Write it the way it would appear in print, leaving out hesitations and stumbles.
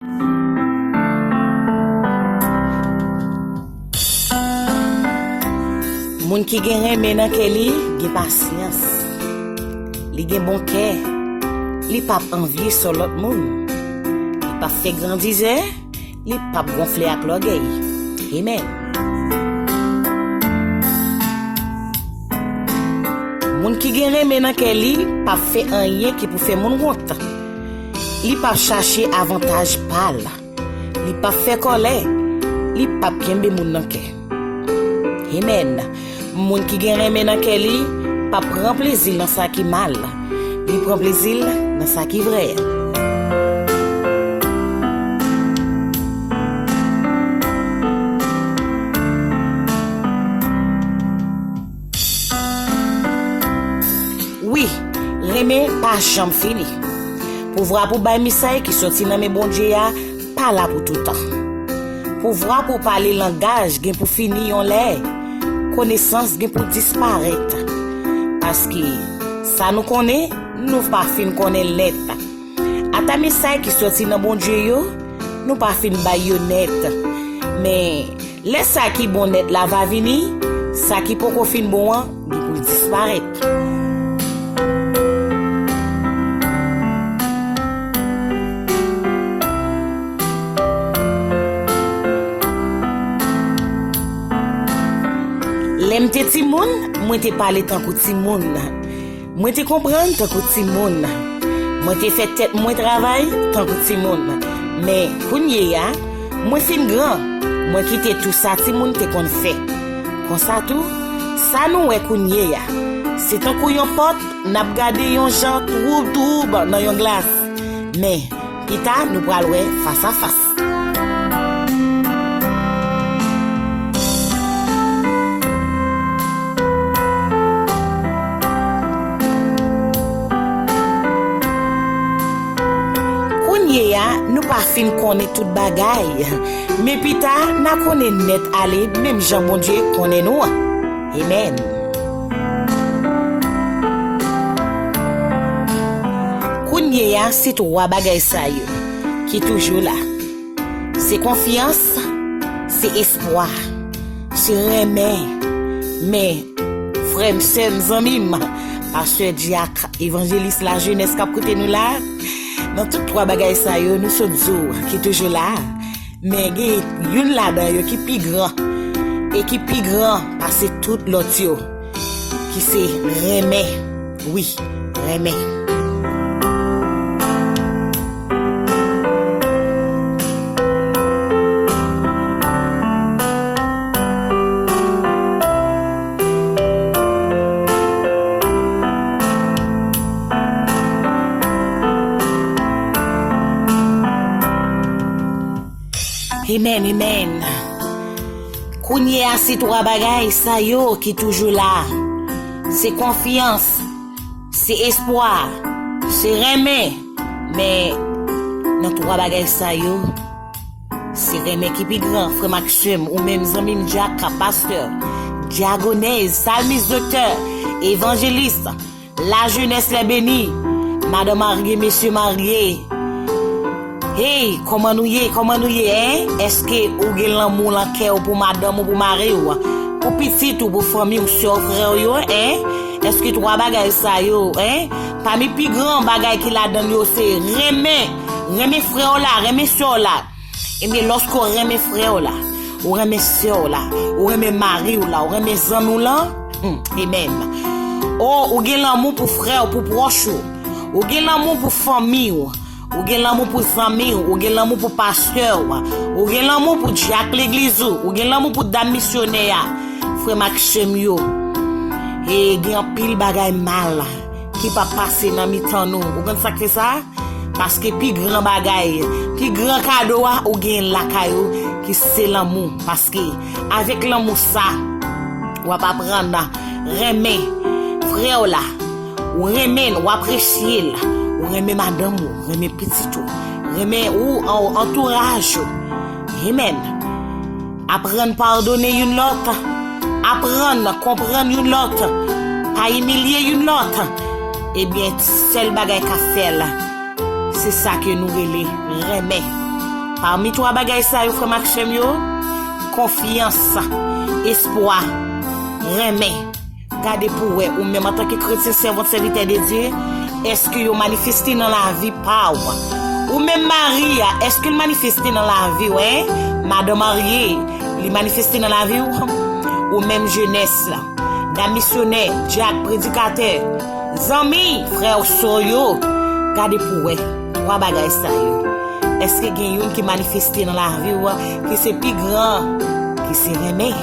Moun qui gen reme nan ke li, gen patience. Li gen bon cœur. Li pa envie sur l'autre moun. Li pa fait grandize, li pa gonfler ak l'orgueil. Amen. Moun qui gen reme nan ke li, pa fait rien qui pou faire moun honte. Li pa chercher avantage pal. Li pa fait colère. Li pa kembe moun nan ke. Amen. Moun qui gen reme nan ke li, pa prend plaisir dans ça qui mal. Li prend plaisir dans ça qui vrai. Oui, reme pas jamais fini. Pouvoir pour bay misay qui sorti dans mes bon Dieu pas là pour tout le temps. Pouvoir pour parler langage gen pour finir on l'air. Connaissance gen pour disparaître. Parce que ça nous connaît, nous pas fin connaît net. Ata misay qui sorti dans bon Dieu yo, nous pas fin bay yo net. Mais laisse ça qui bon net la va venir, ça qui poko fin bon gen pour disparaître. Lem te ti moun, mwen te pale tan kou ti moun. Mwen te kompran tan kou ti moun. Mwen te fait tête mwen travail tan kou ti moun. Mais kounye ya, mwen fin grand. Mwen kite tout ça ti moun te kon fait. Kon sa tout, ça nou wè kounye ya. C'est tan kou yon pot, nap gade yon jan troub nan yon glace. Mais pita nou pral wè face à face. Nous pas fin connaît tout bagay. Mais pita n'a connaît net aller même Jean bon Dieu connaît nous. Amen. Kounye ya c'est trois bagay sa yo qui toujours là. C'est confiance, c'est espoir, c'est remè. Mais frère sœurs amis, pasteur diacre, évangéliste la jeunesse k'ap koute nous là. Dans toutes trois bagailles ça yo nous sommes qui toujours là mais une là-dedans yo qui plus grand et qui plus grand parce que tout l'autre yo qui c'est remè. Oui, remè. Amen, amen. Kounye a si trois bagay sa yo qui toujours là. C'est confiance, c'est espoir, c'est remè. Mais dans trois bagay sa yo, c'est remè qui plus grand, frère Maxime ou même Zamim Jack, pasteur, diagonèse, salmiste, docteur, évangéliste, la jeunesse les bénie, madame mariée, monsieur marié. Hey, comment nous y, hein? Est-ce que ou gen l'amour en cœur pour madame ou pour mari ou pour petit ou pour famille ou soeur frère yo, hein? Est-ce que trois bagay ça yo, hein? Parmi plus grand bagay qui la donne yo c'est remè frère là, remè soeur là. Et bien lorsqu'on remè frère là, ou remè soeur là, ou remè mari ou là, ou remè zannou là, amen. Oh, ou gen l'amour pour frère, pour proche ou gen l'amour pour famille ou gen l'amour pour zami, ou gen l'amour pour pasteur, ou gen l'amour pour Jacques l'église, ou gen l'amour pour dame missionnaire, frère Maxime yo. Et gen pile bagay mal qui pa passer dans mi-temps nous. Ou gen ça que ça? Parce que plus grand bagay, plus grand cadeau ou gen la caillou qui c'est l'amour parce que avec l'amour ça, ou pas prendre remè frère là, ou remè ou apprécier là. Ou remè madame ou remè petit ou remè ou entourage. Amen. Apprendre pardonner une l'autre, apprendre comprendre une l'autre, pas humilier une l'autre. Eh bien seul bagay qu'a fait là, c'est ça que nous relè remè. Parmi trois bagages ça yo frère Maxime yo, confiance, espoir, remè. Gardez pour ouais ou même en tant que chrétien servant serviteur de Dieu, est-ce que yo manifesté dans la vie pas ou même Marie, est-ce qu'il manifesté dans la vie ouais? Madame mariée, il manifesté dans la vie ou même jeunesse là. Dans missionnaire, Jack prédicateur, amis, frère soyo, gardez pour ouais, trois bagages ça yo. Est-ce que gen yon qui manifesté dans la vie ou qui c'est plus grand, qui c'est remè?